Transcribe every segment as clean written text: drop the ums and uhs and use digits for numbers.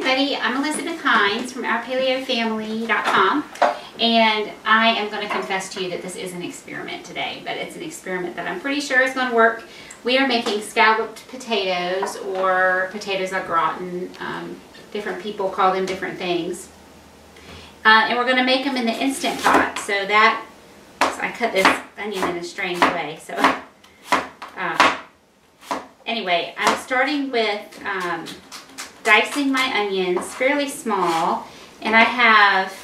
everybody, I'm Elizabeth Hines from OurPaleoFamily.com, and I am going to confess to you that this is an experiment today, but it's an experiment that I'm pretty sure is going to work. We are making scalloped potatoes, or potatoes au gratin. Different people call them different things. And we're going to make them in the Instant Pot. So I cut this onion in a strange way. So anyway, I'm starting with dicing my onions fairly small, and I have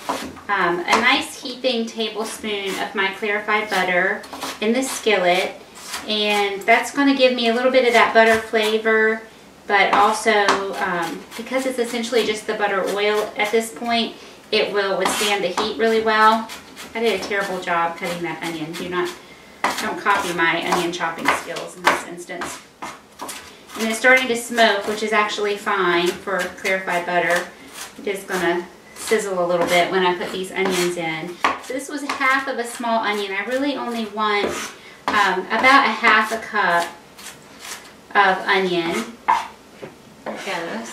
a nice heaping tablespoon of my clarified butter in the skillet, and that's going to give me a little bit of that butter flavor, but also because it's essentially just the butter oil at this point, it will withstand the heat really well. I did a terrible job cutting that onion. Don't copy my onion chopping skills in this instance. And it's starting to smoke, which is actually fine for clarified butter. It is going to sizzle a little bit when I put these onions in. So this was half of a small onion. I really only want about a half a cup of onion. There it goes.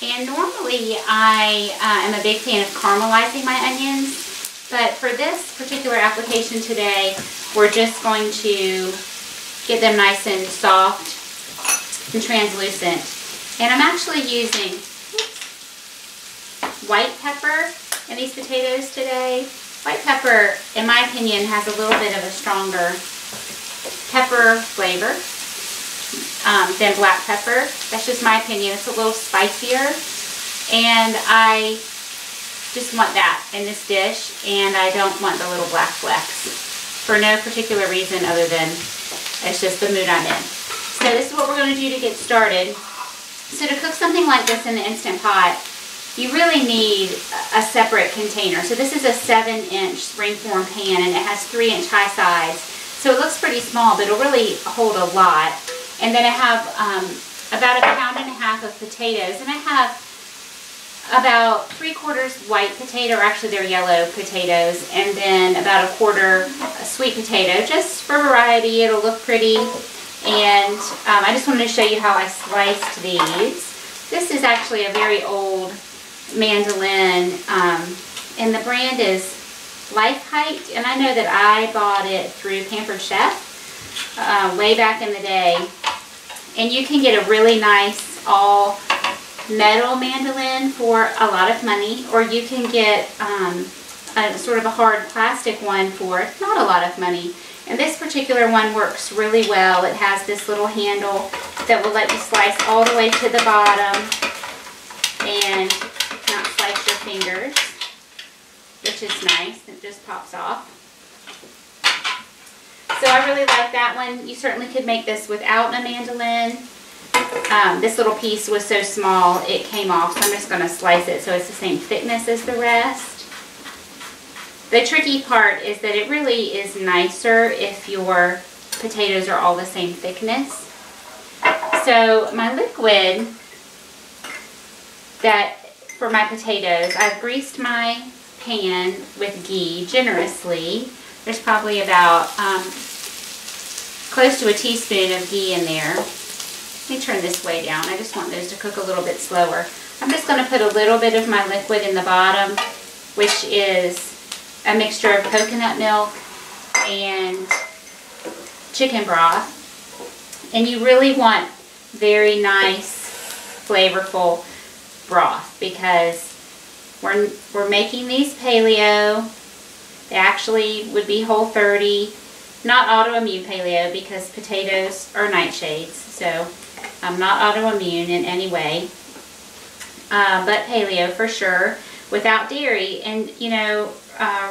And normally I am a big fan of caramelizing my onions, but for this particular application today, we're just going to get them nice and soft and translucent. And I'm actually using white pepper in these potatoes today. White pepper, in my opinion, has a little bit of a stronger pepper flavor than black pepper. That's just my opinion. It's a little spicier, and I just want that in this dish, and I don't want the little black flecks for no particular reason other than it's just the mood I'm in. So this is what we're going to do to get started. So to cook something like this in the Instant Pot, you really need a separate container. So this is a 7-inch springform pan, and it has 3-inch high sides. So it looks pretty small, but it'll really hold a lot. And then I have about 1.5 pounds of potatoes, and I have about 3/4 white potato, or actually they're yellow potatoes, and then about 1/4 sweet potato, just for variety. It'll look pretty. And I just wanted to show you how I sliced these. This is actually a very old mandolin, and the brand is Life Height, and I know that I bought it through Pampered Chef way back in the day. And you can get a really nice all metal mandolin for a lot of money, or you can get a sort of a hard plastic one for not a lot of money. And this particular one works really well. It has this little handle that will let you slice all the way to the bottom and not slice your fingers, which is nice. It just pops off. So I really like that one. You certainly could make this without a mandolin. This little piece was so small it came off, so I'm just going to slice it so it's the same thickness as the rest. The tricky part is that it really is nicer if your potatoes are all the same thickness. So my liquid for my potatoes, I've greased my pan with ghee generously. There's probably about close to a teaspoon of ghee in there. Let me turn this way down. I just want those to cook a little bit slower. I'm just going to put a little bit of my liquid in the bottom, which is a mixture of coconut milk and chicken broth. And you really want very nice, flavorful broth, because we're making these paleo. They actually would be Whole 30, not autoimmune paleo, because potatoes are nightshades, so I'm not autoimmune in any way, but paleo for sure, without dairy. And you know,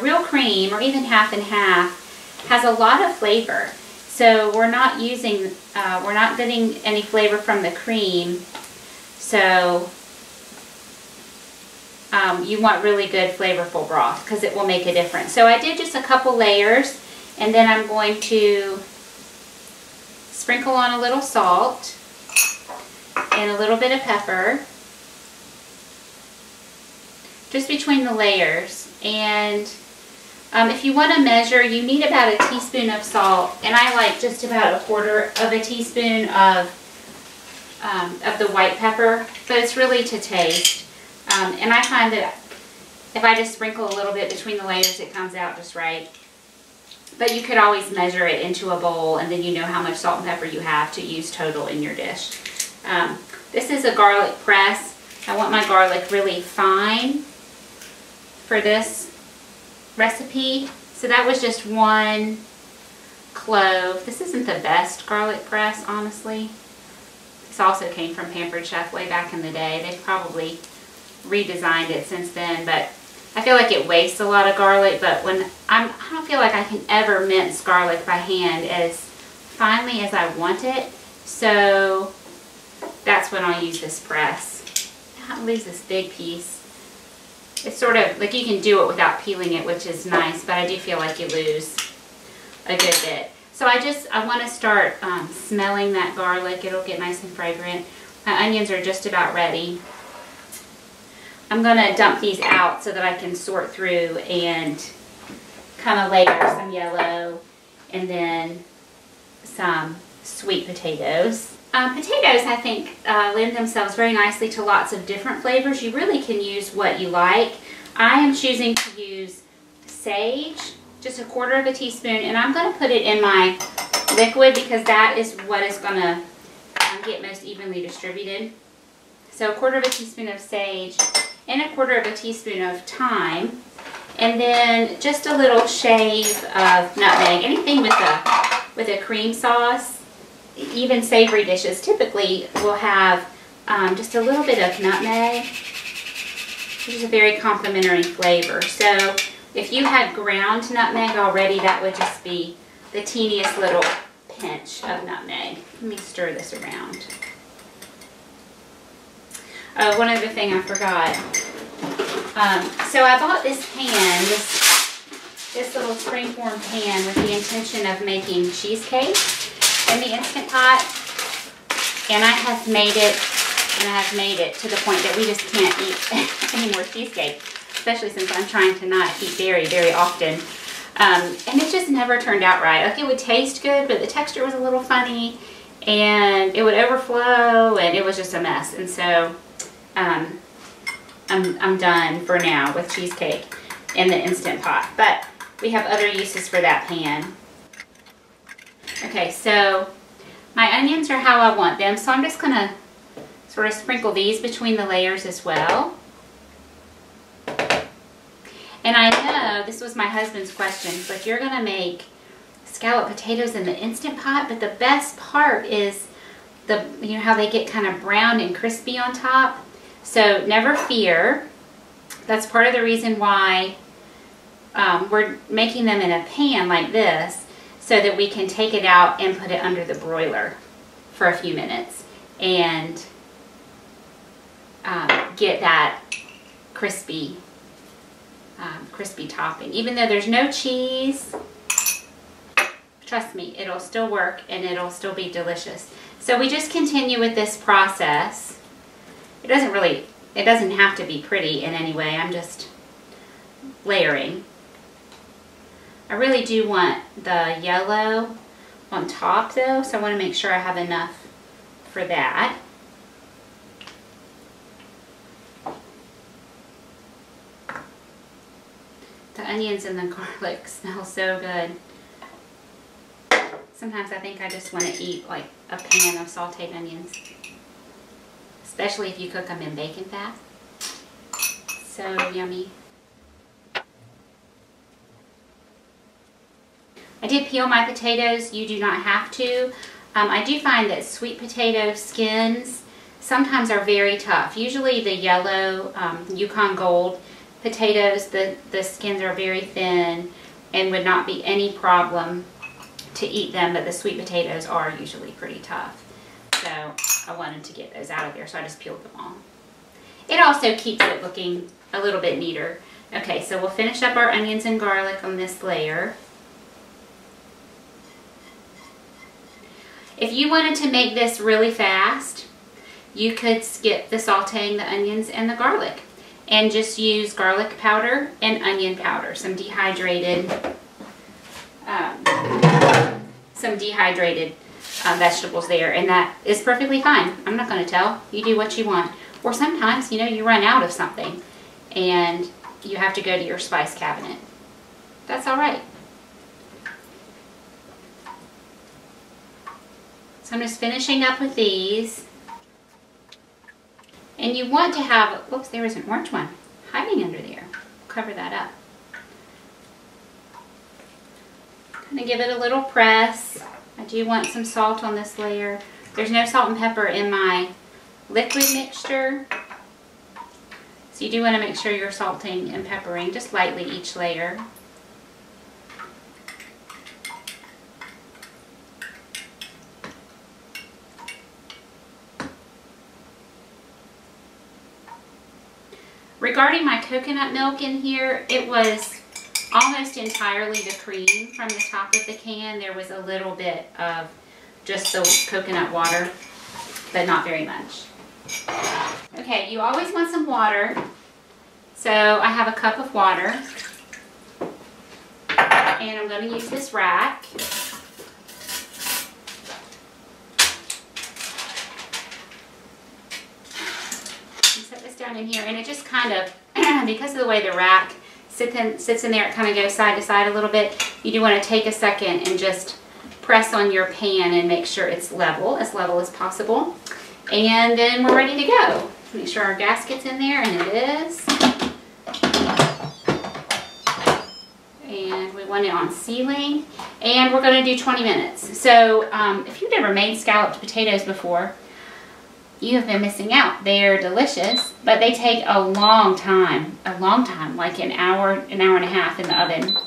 real cream, or even half and half, has a lot of flavor. So we're not getting any flavor from the cream, so you want really good flavorful broth, because it will make a difference. So I did just a couple layers, and then I'm going to sprinkle on a little salt and a little bit of pepper just between the layers. And If you want to measure, you need about a teaspoon of salt, and I like just about a quarter of a teaspoon of the white pepper, but it's really to taste. And I find that if I just sprinkle a little bit between the layers, it comes out just right. But you could always measure it into a bowl, and then you know how much salt and pepper you have to use total in your dish. This is a garlic press. I want my garlic really fine for this recipe. So that was just 1 clove. This isn't the best garlic press, honestly. This also came from Pampered Chef way back in the day. They've probably redesigned it since then, but I feel like it wastes a lot of garlic. But when I don't feel like I can ever mince garlic by hand as finely as I want it, so that's when I'll use this press. I'll lose this big piece. It's sort of like you can do it without peeling it, which is nice, but I do feel like you lose a good bit. So I want to start smelling that garlic. It'll get nice and fragrant. My onions are just about ready. I'm going to dump these out so that I can sort through and kind of layer some yellow and then some sweet potatoes. Potatoes, I think, lend themselves very nicely to lots of different flavors. You really can use what you like. I am choosing to use sage, just a quarter of a teaspoon, and I'm going to put it in my liquid because that is what is going to get most evenly distributed. So a quarter of a teaspoon of sage and a quarter of a teaspoon of thyme, and then just a little shave of nutmeg. Anything with a cream sauce, even savory dishes typically will have just a little bit of nutmeg, which is a very complimentary flavor. So if you had ground nutmeg already, that would just be the teeniest little pinch of nutmeg. Let me stir this around. Oh, one other thing I forgot. So I bought this pan, this little springform pan, with the intention of making cheesecake in the Instant Pot, and I have made it to the point that we just can't eat any more cheesecake, especially since I'm trying to not eat dairy very often. And it just never turned out right. Like, it would taste good, but the texture was a little funny, and it would overflow, and it was just a mess. And so I'm done for now with cheesecake in the Instant Pot, but we have other uses for that pan. Okay, so my onions are how I want them, so I'm just going to sort of sprinkle these between the layers as well. And I know this was my husband's question, but you're going to make scalloped potatoes in the Instant Pot, but the best part is you know how they get kind of brown and crispy on top. So never fear. That's part of the reason why we're making them in a pan like this, so that we can take it out and put it under the broiler for a few minutes and get that crispy topping. Even though there's no cheese, trust me, it'll still work and it'll still be delicious. So we just continue with this process. It doesn't have to be pretty in any way. I'm just layering. I really do want the yellow on top though, so I want to make sure I have enough for that. The onions and the garlic smell so good. Sometimes I think I just want to eat like a pan of sauteed onions, especially if you cook them in bacon fat. So yummy. I did peel my potatoes. You do not have to. I do find that sweet potato skins sometimes are very tough. Usually the yellow Yukon Gold potatoes, the skins are very thin and would not be any problem to eat them, but the sweet potatoes are usually pretty tough. So I wanted to get those out of there, so I just peeled them all. It also keeps it looking a little bit neater. Okay, so we'll finish up our onions and garlic on this layer. If you wanted to make this really fast, you could skip the sauteing the onions and the garlic and just use garlic powder and onion powder, some dehydrated vegetables there, and that is perfectly fine. I'm not going to tell. You do what you want. Or sometimes, you know, you run out of something and you have to go to your spice cabinet. That's all right. So I'm just finishing up with these. And you want to have, whoops, there was an orange one hiding under there. Cover that up. Kind of give it a little press. I do want some salt on this layer. There's no salt and pepper in my liquid mixture. So you do want to make sure you're salting and peppering just lightly each layer. Regarding my coconut milk in here, it was almost entirely the cream from the top of the can. There was a little bit of just the coconut water, but not very much. Okay, you always want some water. So I have a cup of water, and I'm going to use this rack. Down in here, and it just kind of, because of the way the rack sits in there, it kind of goes side to side a little bit. You do want to take a second and just press on your pan and make sure it's level as possible. And then we're ready to go. Make sure our gasket's in there, and it is. And we want it on sealing. And we're going to do 20 minutes. So if you've never made scalloped potatoes before, you have been missing out. They're delicious, but they take a long time, like an hour and a half in the oven.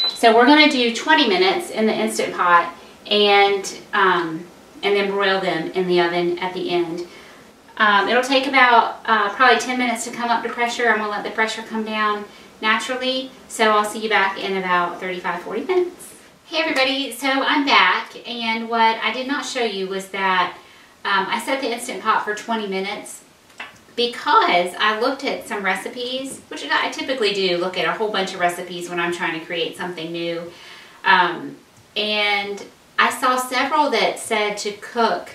So we're going to do 20 minutes in the Instant Pot, and then broil them in the oven at the end. It'll take about probably 10 minutes to come up to pressure. I'm going to let the pressure come down naturally, so I'll see you back in about 35-40 minutes. Hey everybody, so I'm back, and what I did not show you was that I set the Instant Pot for 20 minutes because I looked at some recipes, which I typically do, look at a whole bunch of recipes when I'm trying to create something new. And I saw several that said to cook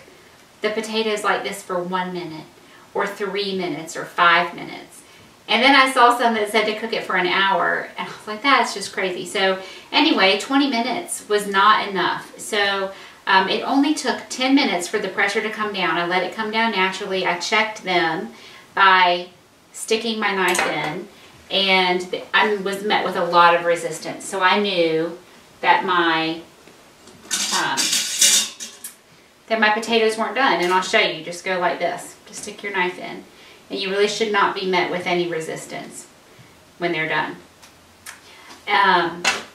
the potatoes like this for 1 minute or 3 minutes or 5 minutes. And then I saw some that said to cook it for an hour, and I was like, that's just crazy. So anyway, 20 minutes was not enough. So it only took 10 minutes for the pressure to come down. I let it come down naturally. I checked them by sticking my knife in, and I was met with a lot of resistance. So I knew that my potatoes weren't done, and I'll show you. Just go like this. Just stick your knife in, and you really should not be met with any resistance when they're done.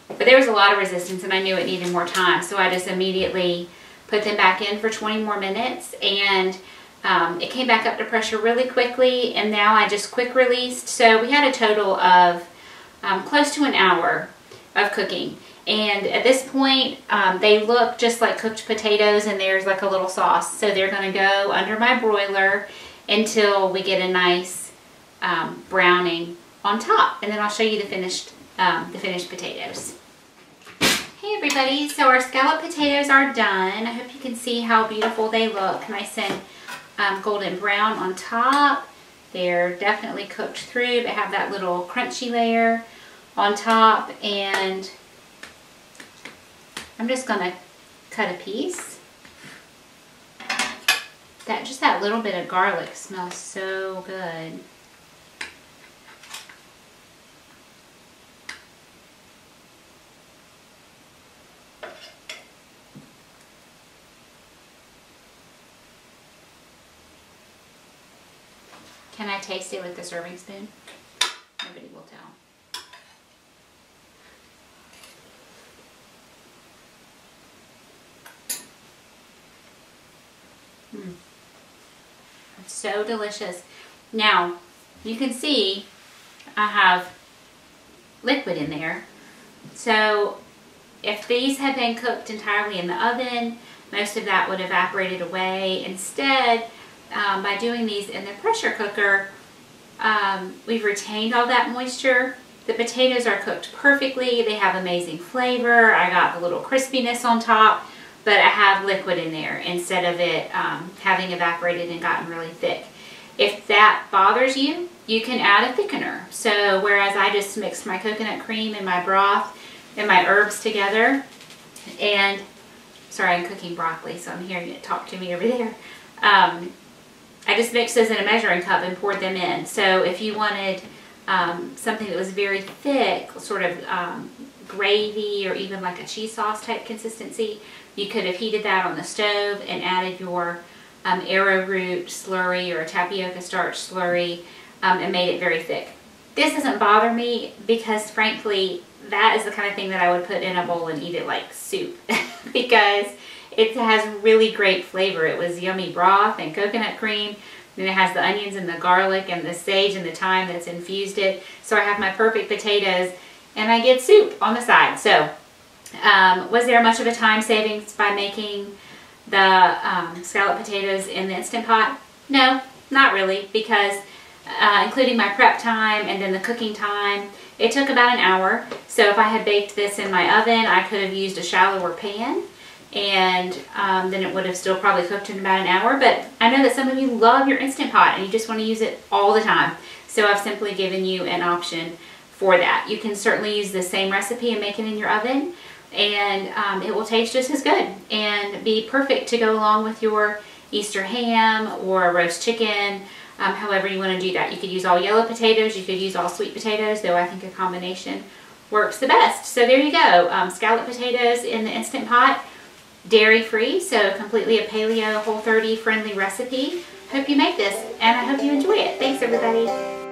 But there was a lot of resistance, and I knew it needed more time, so I just immediately put them back in for 20 more minutes, and it came back up to pressure really quickly, and now I just quick released. So we had a total of close to an hour of cooking, and at this point they look just like cooked potatoes, and there's like a little sauce, so they're going to go under my broiler until we get a nice browning on top, and then I'll show you the finished potatoes. Hey everybody, so our scalloped potatoes are done. I hope you can see how beautiful they look. Nice and golden brown on top. They're definitely cooked through, but have that little crunchy layer on top. And I'm just going to cut a piece. Just that little bit of garlic smells so good. Can I taste it with the serving spoon? Nobody will tell. It's so delicious. Now, you can see I have liquid in there. So if these had been cooked entirely in the oven, most of that would have evaporated away. Instead, by doing these in the pressure cooker, we've retained all that moisture. The potatoes are cooked perfectly. They have amazing flavor. I got the little crispiness on top, but I have liquid in there instead of it having evaporated and gotten really thick. If that bothers you, you can add a thickener. So whereas I just mixed my coconut cream and my broth and my herbs together, and sorry, I'm cooking broccoli, so I'm hearing it talk to me over there. I just mixed those in a measuring cup and poured them in. So if you wanted something that was very thick, sort of gravy or even like a cheese sauce type consistency, you could have heated that on the stove and added your arrowroot slurry or tapioca starch slurry and made it very thick. This doesn't bother me because frankly that is the kind of thing that I would put in a bowl and eat it like soup because it has really great flavor. It was yummy broth and coconut cream, and it has the onions and the garlic and the sage and the thyme that's infused it. So I have my perfect potatoes and I get soup on the side. So was there much of a time savings by making the scalloped potatoes in the Instant Pot? No, not really, because including my prep time and then the cooking time, it took about an hour. So if I had baked this in my oven, I could have used a shallower pan, and then it would have still probably cooked in about an hour. But I know that some of you love your Instant Pot and you just want to use it all the time. So I've simply given you an option for that. You can certainly use the same recipe and make it in your oven, and it will taste just as good and be perfect to go along with your Easter ham or roast chicken, however you want to do that. You could use all yellow potatoes, you could use all sweet potatoes, though I think a combination works the best. So there you go, scalloped potatoes in the Instant Pot, dairy-free, so completely a paleo, Whole30 friendly recipe. Hope you make this, and I hope you enjoy it. Thanks, everybody.